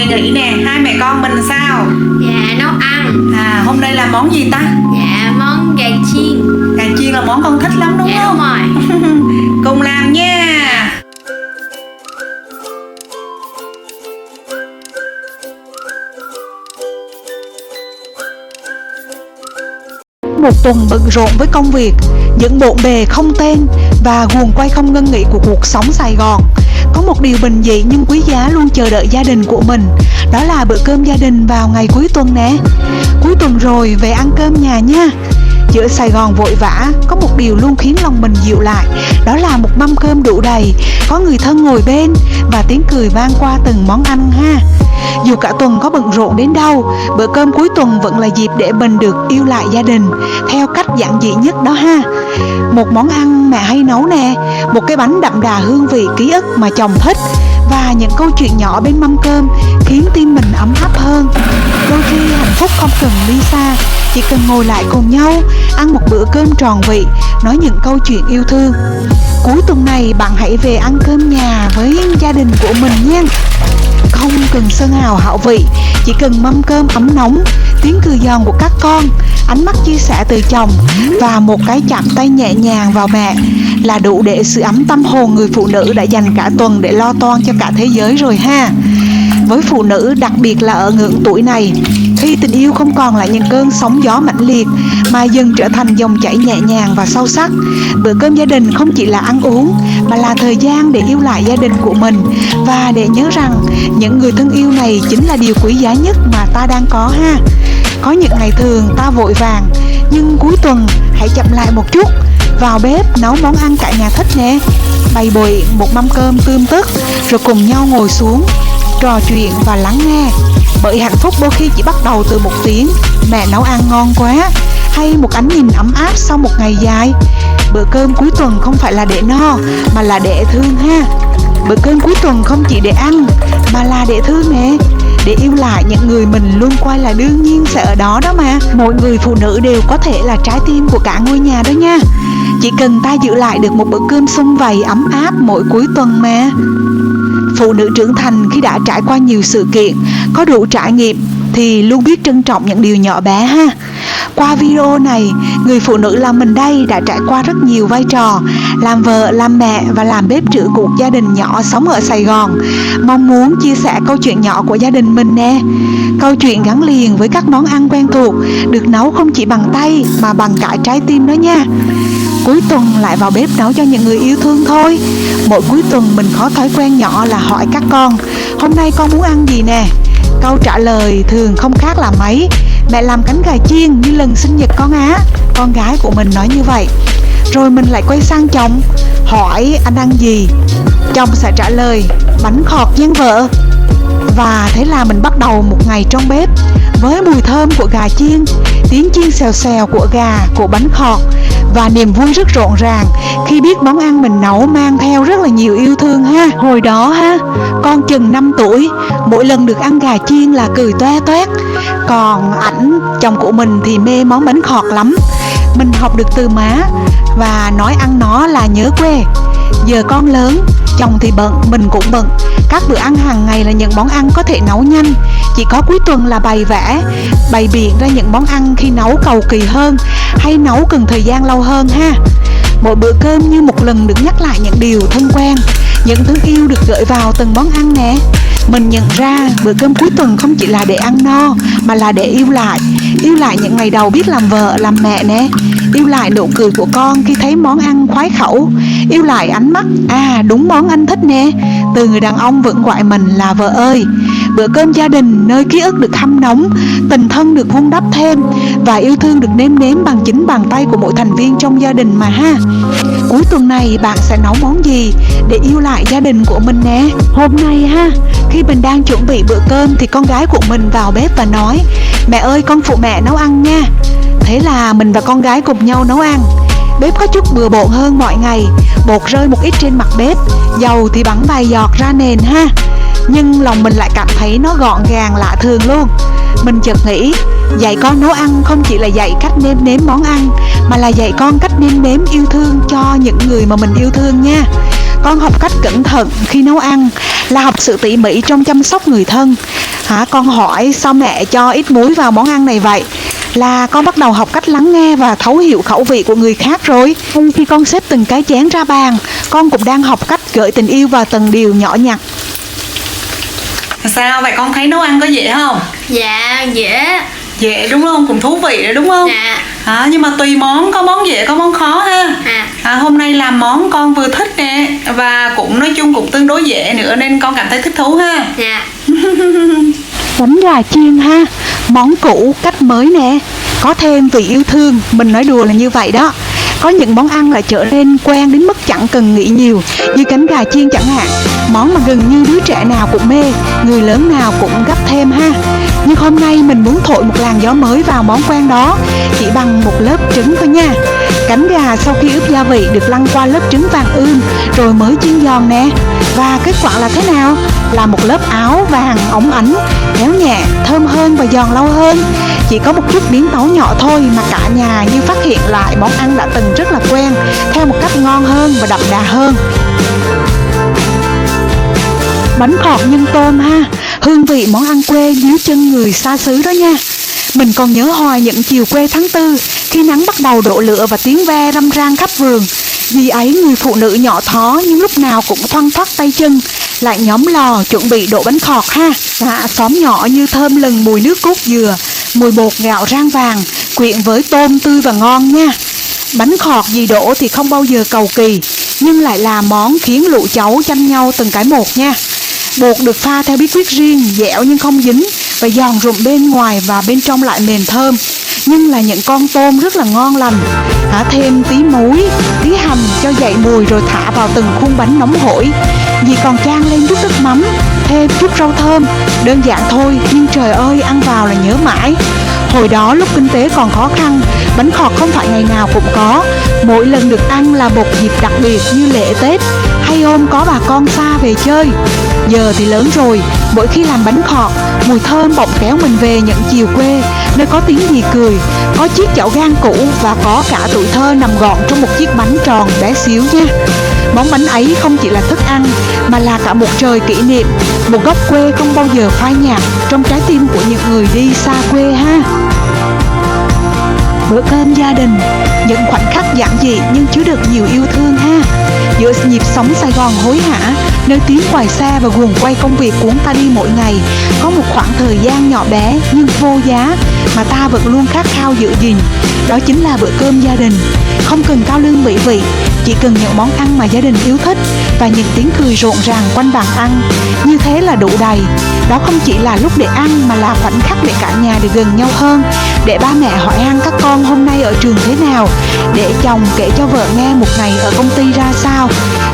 ngày nghỉ nè, hai mẹ con mình sao? Dạ nấu ăn. Hôm nay là món gì ta? Dạ món gà chiên. Gà chiên là món con thích lắm đúng Dạ không? đúng rồi. Cùng làm nha. Một tuần bận rộn với công việc, những bộn bề không tên và guồng quay không ngưng nghỉ của cuộc sống Sài Gòn, có một điều bình dị nhưng quý giá luôn chờ đợi gia đình của mình, đó là bữa cơm gia đình vào ngày cuối tuần nè. Cuối tuần rồi về ăn cơm nhà nha. Giữa Sài Gòn vội vã, có một điều luôn khiến lòng mình dịu lại, đó là một mâm cơm đủ đầy, có người thân ngồi bên và tiếng cười vang qua từng món ăn ha. Dù cả tuần có bận rộn đến đâu, bữa cơm cuối tuần vẫn là dịp để mình được yêu lại gia đình theo cách giản dị nhất đó ha. Một món ăn mẹ hay nấu nè, một cái bánh đậm đà hương vị ký ức mà chồng thích, và những câu chuyện nhỏ bên mâm cơm khiến tim mình ấm áp hơn. Đôi khi hạnh phúc không cần đi xa, chỉ cần ngồi lại cùng nhau, ăn một bữa cơm tròn vị, nói những câu chuyện yêu thương. Cuối tuần này bạn hãy về ăn cơm nhà với gia đình của mình nha. Không cần sơn hào hảo vị, chỉ cần mâm cơm ấm nóng, tiếng cười giòn của các con, ánh mắt chia sẻ từ chồng và một cái chạm tay nhẹ nhàng vào mẹ là đủ để sưởi ấm tâm hồn người phụ nữ đã dành cả tuần để lo toan cho cả thế giới rồi ha. Với phụ nữ, đặc biệt là ở ngưỡng tuổi này, khi tình yêu không còn là những cơn sóng gió mãnh liệt mà dần trở thành dòng chảy nhẹ nhàng và sâu sắc, bữa cơm gia đình không chỉ là ăn uống mà là thời gian để yêu lại gia đình của mình và để nhớ rằng những người thân yêu này chính là điều quý giá nhất mà ta đang có ha. Có những ngày thường ta vội vàng, nhưng cuối tuần hãy chậm lại một chút, vào bếp nấu món ăn cả nhà thích nè, bày biện một mâm cơm tươm tất, rồi cùng nhau ngồi xuống trò chuyện và lắng nghe. Bởi hạnh phúc đôi khi chỉ bắt đầu từ một tiếng mẹ nấu ăn ngon quá, hay một ánh nhìn ấm áp sau một ngày dài. Bữa cơm cuối tuần không phải là để no mà là để thương ha. Bữa cơm cuối tuần không chỉ để ăn mà là để thương nè, để yêu lại những người mình luôn coi là đương nhiên sẽ ở đó đó mà. Mỗi người phụ nữ đều có thể là trái tim của cả ngôi nhà đó nha. Chỉ cần ta giữ lại được một bữa cơm sum vầy ấm áp mỗi cuối tuần mà. Phụ nữ trưởng thành khi đã trải qua nhiều sự kiện, có đủ trải nghiệm thì luôn biết trân trọng những điều nhỏ bé ha. Qua video này, người phụ nữ là mình đây đã trải qua rất nhiều vai trò, làm vợ, làm mẹ và làm bếp trưởng của gia đình nhỏ sống ở Sài Gòn. Mong muốn chia sẻ câu chuyện nhỏ của gia đình mình nè. Câu chuyện gắn liền với các món ăn quen thuộc, được nấu không chỉ bằng tay mà bằng cả trái tim đó nha. Cuối tuần lại vào bếp nấu cho những người yêu thương thôi. Mỗi cuối tuần mình có thói quen nhỏ là hỏi các con: hôm nay con muốn ăn gì nè? Câu trả lời thường không khác là mấy: mẹ làm cánh gà chiên như lần sinh nhật con á. Con gái của mình nói như vậy. Rồi mình lại quay sang chồng, hỏi anh ăn gì? Chồng sẽ trả lời: bánh khọt nha vợ. Và thế là mình bắt đầu một ngày trong bếp với mùi thơm của gà chiên, tiếng chiên xèo xèo của gà, của bánh khọt, và niềm vui rất rộn ràng khi biết món ăn mình nấu mang theo rất là nhiều yêu thương ha. Hồi đó ha, con chừng 5 tuổi, mỗi lần được ăn gà chiên là cười toe toét. Còn ảnh, chồng của mình thì mê món bánh khọt lắm. Mình học được từ má và nói ăn nó là nhớ quê. Giờ con lớn, chồng thì bận, mình cũng bận. Các bữa ăn hàng ngày là những món ăn có thể nấu nhanh, chỉ có cuối tuần là bày vẽ, bày biện ra những món ăn khi nấu cầu kỳ hơn hay nấu cần thời gian lâu hơn ha. Mỗi bữa cơm như một lần được nhắc lại những điều thân quen, những thứ yêu được gửi vào từng món ăn nè. Mình nhận ra bữa cơm cuối tuần không chỉ là để ăn no mà là để yêu lại những ngày đầu biết làm vợ, làm mẹ nè. Yêu lại nụ cười của con khi thấy món ăn khoái khẩu, yêu lại ánh mắt đúng món anh thích nè từ người đàn ông vẫn gọi mình là vợ ơi. Bữa cơm gia đình nơi ký ức được hâm nóng, tình thân được vun đắp thêm và yêu thương được nêm nếm bằng chính bàn tay của mỗi thành viên trong gia đình mà ha. Cuối tuần này bạn sẽ nấu món gì để yêu lại gia đình của mình nè? Hôm nay ha, khi mình đang chuẩn bị bữa cơm thì con gái của mình vào bếp và nói: mẹ ơi, con phụ mẹ nấu ăn nha. Thế là mình và con gái cùng nhau nấu ăn. Bếp có chút bừa bộn hơn mọi ngày, bột rơi một ít trên mặt bếp, dầu thì bắn vài giọt ra nền ha. Nhưng lòng mình lại cảm thấy nó gọn gàng lạ thường luôn. Mình chợt nghĩ, dạy con nấu ăn không chỉ là dạy cách nêm nếm món ăn, mà là dạy con cách nêm nếm yêu thương cho những người mà mình yêu thương nha. Con học cách cẩn thận khi nấu ăn, là học sự tỉ mỉ trong chăm sóc người thân. Con hỏi sao mẹ cho ít muối vào món ăn này vậy? Là con bắt đầu học cách lắng nghe và thấu hiểu khẩu vị của người khác rồi. Khi con xếp từng cái chén ra bàn, con cũng đang học cách gửi tình yêu vào từng điều nhỏ nhặt. Sao vậy, con thấy nấu ăn có dễ không? Dạ dễ. Dễ đúng không? Cũng thú vị đấy đúng không? Dạ. Nhưng mà tùy món, có món dễ có món khó ha. Hôm nay làm món con vừa thích nè, và cũng nói chung cũng tương đối dễ nữa, nên con cảm thấy thích thú ha. Dạ. Bánh gà chiên ha, món cũ cách mới nè, có thêm vị yêu thương, mình nói đùa là như vậy đó. Có những món ăn lại trở nên quen đến mức chẳng cần nghĩ nhiều, như cánh gà chiên chẳng hạn, món mà gần như đứa trẻ nào cũng mê, người lớn nào cũng gắp thêm ha. Nhưng hôm nay mình muốn thổi một làn gió mới vào món quen đó, chỉ bằng một lớp trứng thôi nha. Cánh gà sau khi ướp gia vị được lăn qua lớp trứng vàng ươm rồi mới chiên giòn nè. Và kết quả là thế nào? Là một lớp áo vàng óng ánh, béo nhẹ, thơm hơn và giòn lâu hơn. Chỉ có một chút biến tấu nhỏ thôi mà cả nhà như phát hiện lại món ăn đã từng rất là quen, theo một cách ngon hơn và đậm đà hơn. Bánh khọt nhân tôm ha, hương vị món ăn quê dưới chân người xa xứ đó nha. Mình còn nhớ hoài những chiều quê tháng 4, khi nắng bắt đầu đổ lửa và tiếng ve râm ran khắp vườn. Vì ấy người phụ nữ nhỏ thó nhưng lúc nào cũng thoăn thoắt tay chân, lại nhóm lò chuẩn bị đổ bánh khọt ha. Xóm nhỏ như thơm lừng mùi nước cốt dừa, mùi bột gạo rang vàng, quyện với tôm tươi và ngon nha. Bánh khọt gì đổ thì không bao giờ cầu kỳ, nhưng lại là món khiến lũ cháu chăm nhau từng cái một nha. Bột được pha theo bí quyết riêng, dẻo nhưng không dính, và giòn rụm bên ngoài và bên trong lại mềm thơm. Nhưng là những con tôm rất là ngon lành. Thêm tí muối, tí hành cho dậy mùi rồi thả vào từng khuôn bánh nóng hổi. Vì còn chan lên chút nước mắm, thêm chút rau thơm. Đơn giản thôi nhưng trời ơi, ăn vào là nhớ mãi. Hồi đó lúc kinh tế còn khó khăn, bánh khọt không phải ngày nào cũng có. Mỗi lần được ăn là một dịp đặc biệt như lễ Tết, hay ôm có bà con xa về chơi. Giờ thì lớn rồi, mỗi khi làm bánh khọt, mùi thơm bỗng kéo mình về những chiều quê, nơi có tiếng dì cười, có chiếc chảo gang cũ và có cả tuổi thơ nằm gọn trong một chiếc bánh tròn bé xíu nha. Món bánh ấy không chỉ là thức ăn, mà là cả một trời kỷ niệm, một góc quê không bao giờ phai nhạt trong trái tim của những người đi xa quê ha. Bữa cơm gia đình, những khoảnh khắc giản dị nhưng chứa được nhiều yêu thương ha. Giữa nhịp sống Sài Gòn hối hả, nơi tiếng còi xe và guồng quay công việc cuốn ta đi mỗi ngày, có một khoảng thời gian nhỏ bé nhưng vô giá mà ta vẫn luôn khát khao giữ gìn. Đó chính là bữa cơm gia đình. Không cần cao lương mỹ vị, chỉ cần những món ăn mà gia đình yêu thích và những tiếng cười rộn ràng quanh bàn ăn, như thế là đủ đầy. Đó không chỉ là lúc để ăn mà là khoảnh khắc để cả nhà được gần nhau hơn, để ba mẹ hỏi han các con hôm nay ở trường thế nào, để chồng kể cho vợ nghe một ngày ở công ty ra sao.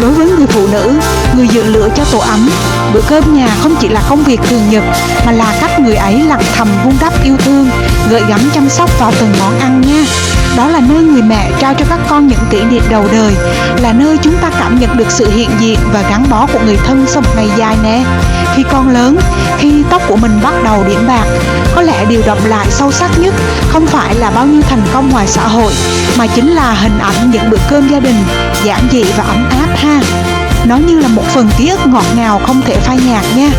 Đối với người phụ nữ, người dự lửa cho tổ ấm, bữa cơm nhà không chỉ là công việc thường nhật mà là cách người ấy lặng thầm vun đắp yêu thương, gửi gắm chăm sóc vào từng món ăn nha. Đó là nơi người mẹ trao cho các con những kỷ niệm đầu đời, là nơi chúng ta cảm nhận được sự hiện diện và gắn bó của người thân sau một ngày dài nè. Khi con lớn, khi tóc của mình bắt đầu điểm bạc, có lẽ điều đọng lại sâu sắc nhất không phải là bao nhiêu thành công ngoài xã hội, mà chính là hình ảnh những bữa cơm gia đình giản dị và ấm áp ha. Nó như là một phần ký ức ngọt ngào không thể phai nhạt nha.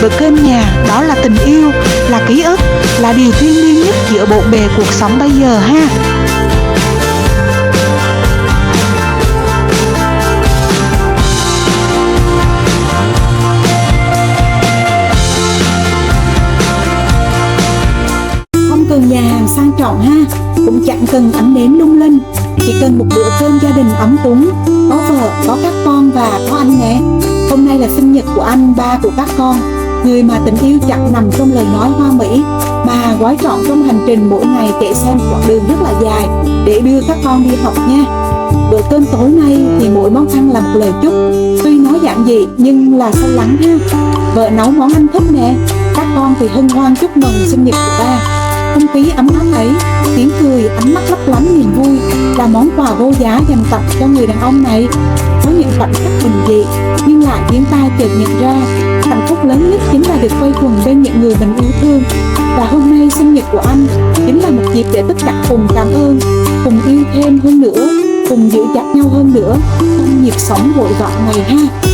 Bữa cơm nhà đó là tình yêu, là ký ức, là điều thiêng liêng nhất giữa bộn bề cuộc sống bây giờ ha. Không cần nhà hàng sang trọng ha, cũng chẳng cần ánh nến lung linh, chỉ cần một bữa cơm gia đình ấm cúng, có vợ, có các con và có anh nè. Hôm nay là sinh nhật của anh, ba của các con, người mà tình yêu chẳng nằm trong lời nói hoa mỹ, mà gói trọn trong hành trình mỗi ngày kể xem quãng đường rất là dài để đưa các con đi học nha. Bữa cơm tối nay thì mỗi món ăn là một lời chúc, tuy nó giản dị nhưng là sâu lắng ha. Vợ nấu món anh thích nè, các con thì hân hoan chúc mừng sinh nhật của ba. Không khí ấm áp ấy, tiếng cười, ánh mắt lấp lánh niềm vui là món quà vô giá dành tặng cho người đàn ông này. Có những khoảnh khắc bình dị nhưng lại khiến ta chợt nhận ra hạnh phúc lớn nhất chính là được quây quần bên những người mình yêu thương. Và hôm nay sinh nhật của anh chính là một dịp để tất cả cùng cảm ơn, cùng yêu thêm hơn nữa. cùng giữ chặt nhau hơn nữa trong nhịp sống vội vã này ha.